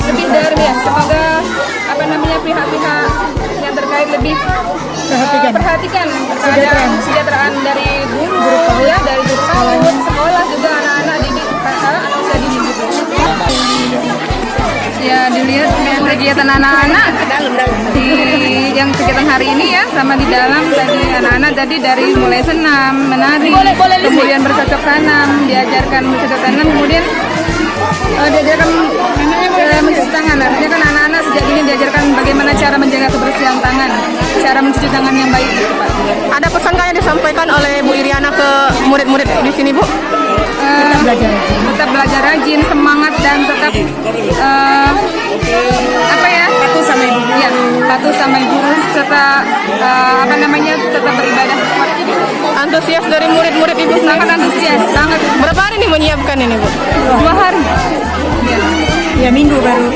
lebih dari ya, semoga pihak-pihak yang terkait lebih perhatikan terhadap kesejahteraan dari guru, ya, dari guru PAUD, sekolah juga anak-anak didik anak usia dini gitu. Ya, dilihat kegiatan anak-anak yang kegiatan hari ini ya, sama di dalam tadi anak-anak tadi dari mulai senam, menari, kemudian bercocok tanam, diajarkan bercocok tanam, kemudian diajarkan mencuci tangan. Artinya kan anak-anak sejak ini diajarkan bagaimana cara menjaga kebersihan tangan, cara mencuci tangan yang baik gitu, Pak. Ada pesan yang disampaikan oleh Bu Iriana ke murid-murid di sini, Bu? Tetap belajar rajin, semangat, dan tetap patuh sama ibu. Ya, patuh sama ibu serta tetap beribadah. Antusias dari murid-murid Ibu? Sangat antusias, sangat. Berapa hari nih menyiapkan ini, Bu? 2 hari. Ya, minggu baru.